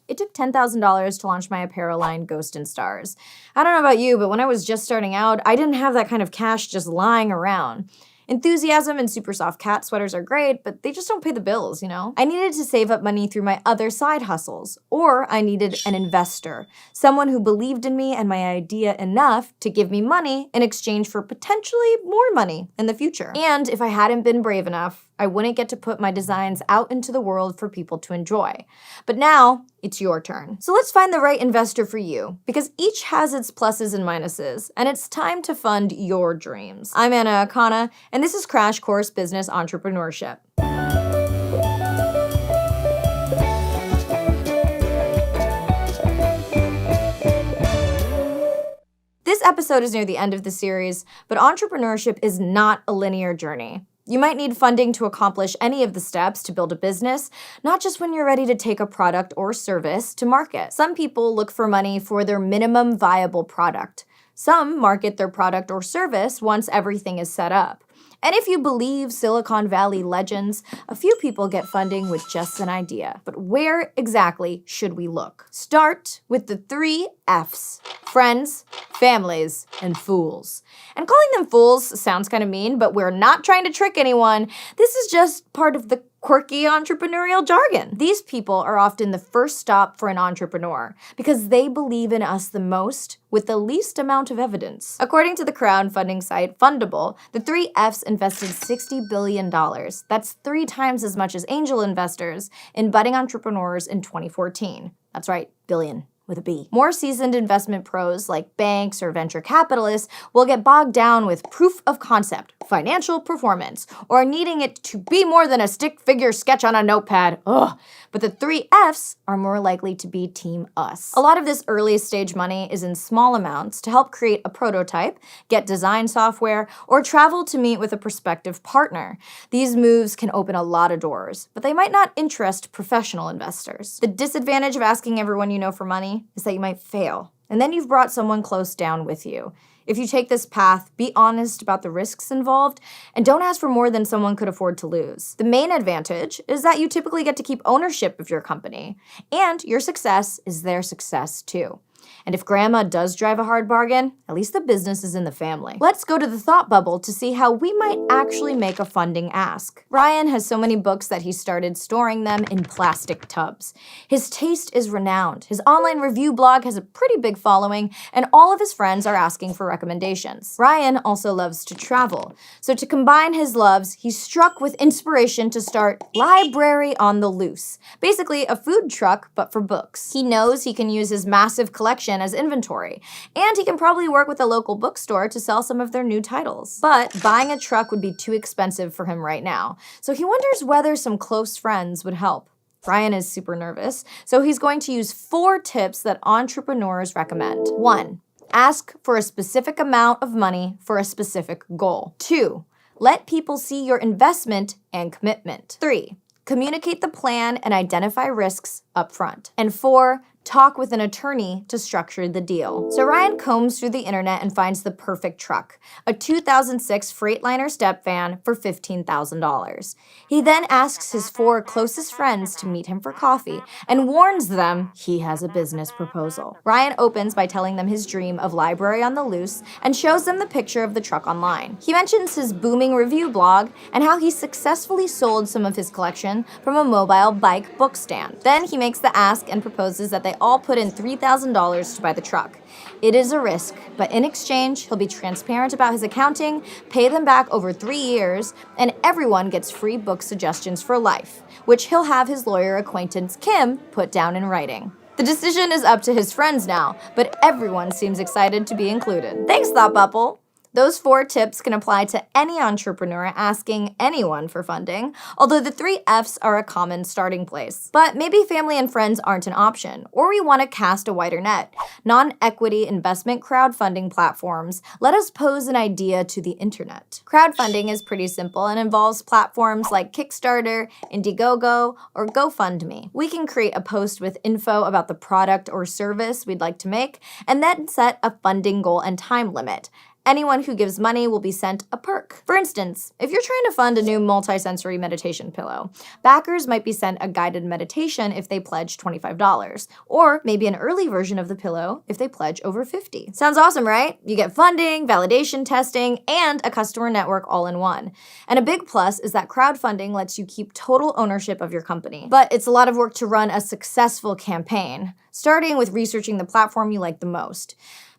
It took $10,000 to launch my apparel line, Ghost and Stars. I don't know about you, but when I was just starting out, I didn't have that kind of cash just lying around. Enthusiasm and super soft cat sweaters are great, but they just don't pay the bills, you know? I needed to save up money through my other side hustles, or I needed an investor, someone who believed in me and my idea enough to give me money in exchange for potentially more money in the future. And if I hadn't been brave enough, I wouldn't get to put my designs out into the world for people to enjoy. But now, it's your turn. So let's find the right investor for you, because each has its pluses and minuses, and it's time to fund your dreams. I'm Anna Akana, and this is Crash Course Business Entrepreneurship. This episode is near the end of the series, but entrepreneurship is not a linear journey. You might need funding to accomplish any of the steps to build a business, not just when you're ready to take a product or service to market. Some people look for money for their minimum viable product. Some market their product or service once everything is set up. And if you believe Silicon Valley legends, a few people get funding with just an idea. But where exactly should we look? Start with the 3 F's: friends, families, and fools. And calling them fools sounds kind of mean, but we're not trying to trick anyone. This is just part of the quirky entrepreneurial jargon. These people are often the first stop for an entrepreneur because they believe in us the most with the least amount of evidence. According to the crowdfunding site Fundable, the 3 F's invested $60 billion. That's 3 times as much as angel investors in budding entrepreneurs in 2014. That's right, billion. With a B. More seasoned investment pros like banks or venture capitalists will get bogged down with proof of concept, financial performance, or needing it to be more than a stick figure sketch on a notepad. Ugh. But the 3 F's are more likely to be Team Us. A lot of this early stage money is in small amounts to help create a prototype, get design software, or travel to meet with a prospective partner. These moves can open a lot of doors, but they might not interest professional investors. The disadvantage of asking everyone you know for money is that you might fail, and then you've brought someone close down with you. If you take this path, be honest about the risks involved, and don't ask for more than someone could afford to lose. The main advantage is that you typically get to keep ownership of your company, and your success is their success too. And if grandma does drive a hard bargain, at least the business is in the family. Let's go to the thought bubble to see how we might actually make a funding ask. Ryan has so many books that he started storing them in plastic tubs. His taste is renowned. His online review blog has a pretty big following, and all of his friends are asking for recommendations. Ryan also loves to travel. So to combine his loves, he's struck with inspiration to start Library on the Loose. Basically a food truck, but for books. He knows he can use his massive collection as inventory, and he can probably work with a local bookstore to sell some of their new titles. But buying a truck would be too expensive for him right now, so he wonders whether some close friends would help. Ryan is super nervous, so he's going to use 4 tips that entrepreneurs recommend. 1. Ask for a specific amount of money for a specific goal. 2. Let people see your investment and commitment. 3. Communicate the plan and identify risks up front. And 4. Talk with an attorney to structure the deal. So Ryan combs through the internet and finds the perfect truck, a 2006 Freightliner step van for $15,000. He then asks his 4 closest friends to meet him for coffee and warns them he has a business proposal. Ryan opens by telling them his dream of Library on the Loose and shows them the picture of the truck online. He mentions his booming review blog and how he successfully sold some of his collection from a mobile bike book stand. Then he makes the ask and proposes that they all put in $3,000 to buy the truck. It is a risk, but in exchange, he'll be transparent about his accounting, pay them back over 3 years, and everyone gets free book suggestions for life, which he'll have his lawyer acquaintance Kim put down in writing. The decision is up to his friends now, but everyone seems excited to be included. Thanks, Thought Bubble! Those 4 tips can apply to any entrepreneur asking anyone for funding, although the 3 F's are a common starting place. But maybe family and friends aren't an option, or we want to cast a wider net. Non-equity investment crowdfunding platforms let us pose an idea to the internet. Crowdfunding is pretty simple and involves platforms like Kickstarter, Indiegogo, or GoFundMe. We can create a post with info about the product or service we'd like to make, and then set a funding goal and time limit. Anyone who gives money will be sent a perk. For instance, if you're trying to fund a new multi-sensory meditation pillow, backers might be sent a guided meditation if they pledge $25, or maybe an early version of the pillow if they pledge over $50. Sounds awesome, right? You get funding, validation testing, and a customer network all in one. And a big plus is that crowdfunding lets you keep total ownership of your company. But it's a lot of work to run a successful campaign, starting with researching the platform you like the most.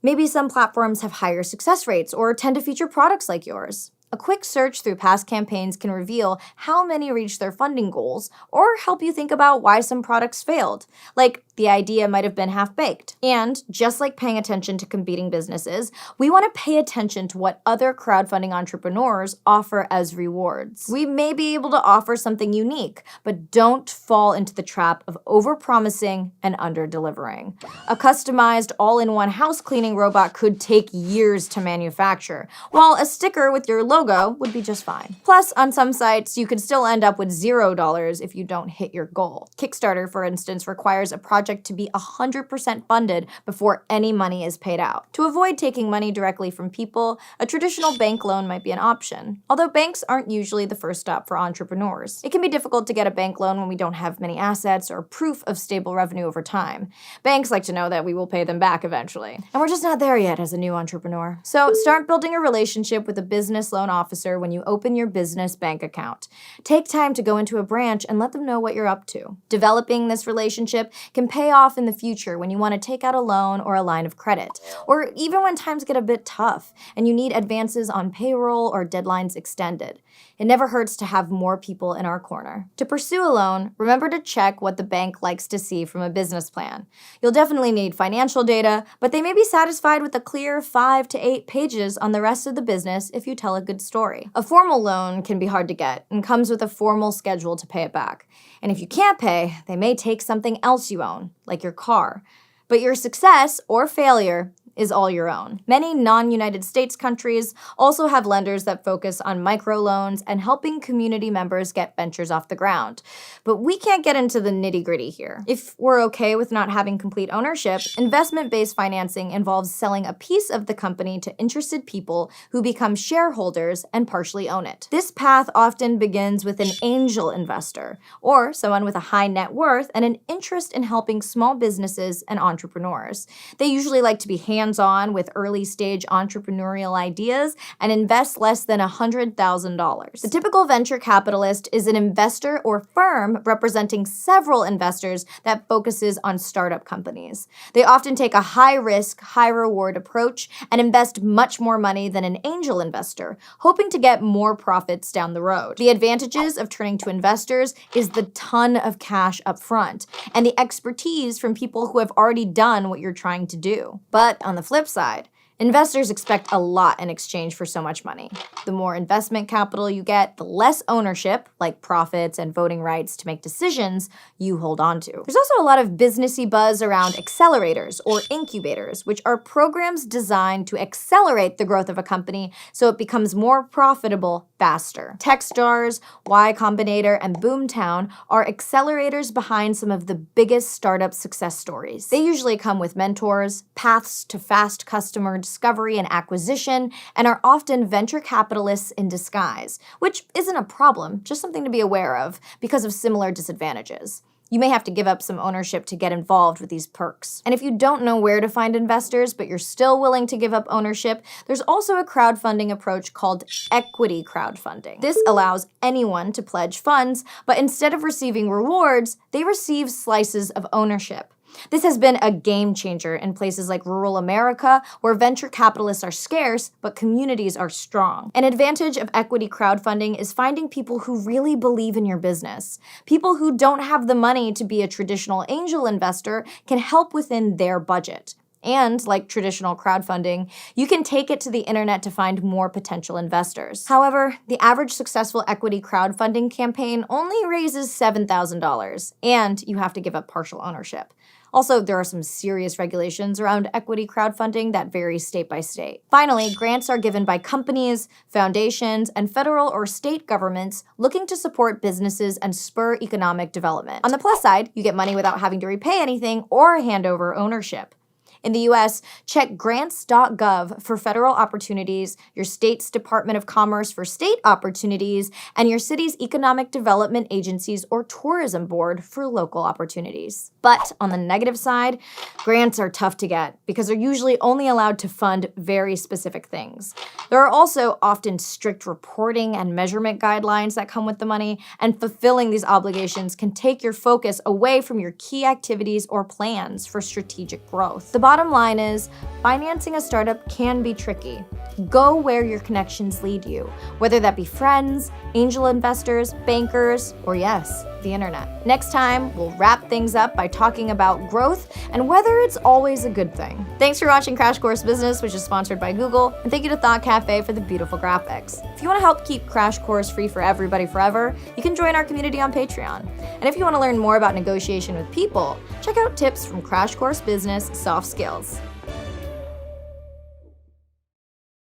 Maybe some platforms have higher success rates or tend to feature products like yours. A quick search through past campaigns can reveal how many reach their funding goals or help you think about why some products failed, like the idea might have been half-baked. And just like paying attention to competing businesses, we want to pay attention to what other crowdfunding entrepreneurs offer as rewards. We may be able to offer something unique, but don't fall into the trap of overpromising and under-delivering. A customized all-in-one house cleaning robot could take years to manufacture, while a sticker with your logo would be just fine. Plus, on some sites, you could still end up with $0 if you don't hit your goal. Kickstarter, for instance, requires a project to be 100% funded before any money is paid out. To avoid taking money directly from people, a traditional bank loan might be an option, although banks aren't usually the first stop for entrepreneurs. It can be difficult to get a bank loan when we don't have many assets or proof of stable revenue over time. Banks like to know that we will pay them back eventually. And we're just not there yet as a new entrepreneur. So start building a relationship with a business loan officer when you open your business bank account. Take time to go into a branch and let them know what you're up to. Developing this relationship can pay off in the future when you want to take out a loan or a line of credit, or even when times get a bit tough and you need advances on payroll or deadlines extended. It never hurts to have more people in our corner. To pursue a loan, remember to check what the bank likes to see from a business plan. You'll definitely need financial data, but they may be satisfied with a clear 5 to 8 pages on the rest of the business if you tell a good story. A formal loan can be hard to get and comes with a formal schedule to pay it back. And if you can't pay, they may take something else you own, like your car. But your success or failure is all your own. Many non-United States countries also have lenders that focus on microloans and helping community members get ventures off the ground. But we can't get into the nitty-gritty here. If we're okay with not having complete ownership, investment-based financing involves selling a piece of the company to interested people who become shareholders and partially own it. This path often begins with an angel investor, or someone with a high net worth and an interest in helping small businesses and entrepreneurs. They usually like to be hands-on with early-stage entrepreneurial ideas and invest less than $100,000. The typical venture capitalist is an investor or firm representing several investors that focuses on startup companies. They often take a high-risk, high-reward approach and invest much more money than an angel investor, hoping to get more profits down the road. The advantages of turning to investors is the ton of cash up front and the expertise from people who have already done what you're trying to do. But on the flip side, investors expect a lot in exchange for so much money. The more investment capital you get, the less ownership, like profits and voting rights to make decisions, you hold on to. There's also a lot of businessy buzz around accelerators or incubators, which are programs designed to accelerate the growth of a company so it becomes more profitable faster. Techstars, Y Combinator, and Boomtown are accelerators behind some of the biggest startup success stories. They usually come with mentors, paths to fast customer discovery and acquisition, and are often venture capitalists in disguise, which isn't a problem, just something to be aware of because of similar disadvantages. You may have to give up some ownership to get involved with these perks. And if you don't know where to find investors, but you're still willing to give up ownership, there's also a crowdfunding approach called equity crowdfunding. This allows anyone to pledge funds, but instead of receiving rewards, they receive slices of ownership. This has been a game changer in places like rural America, where venture capitalists are scarce, but communities are strong. An advantage of equity crowdfunding is finding people who really believe in your business. People who don't have the money to be a traditional angel investor can help within their budget. And, like traditional crowdfunding, you can take it to the internet to find more potential investors. However, the average successful equity crowdfunding campaign only raises $7,000, and you have to give up partial ownership. Also, there are some serious regulations around equity crowdfunding that vary state by state. Finally, grants are given by companies, foundations, and federal or state governments looking to support businesses and spur economic development. On the plus side, you get money without having to repay anything or hand over ownership. In the US, check grants.gov for federal opportunities, your state's Department of Commerce for state opportunities, and your city's Economic Development Agencies or Tourism Board for local opportunities. But on the negative side, grants are tough to get because they're usually only allowed to fund very specific things. There are also often strict reporting and measurement guidelines that come with the money, and fulfilling these obligations can take your focus away from your key activities or plans for strategic growth. The bottom line is, financing a startup can be tricky. Go where your connections lead you, whether that be friends, angel investors, bankers, or yes, the internet. Next time, we'll wrap things up by talking about growth and whether it's always a good thing. Thanks for watching Crash Course Business, which is sponsored by Google, and thank you to Thought Cafe for the beautiful graphics. If you want to help keep Crash Course free for everybody forever, you can join our community on Patreon. And if you want to learn more about negotiation with people, check out tips from Crash Course Business Soft Skills.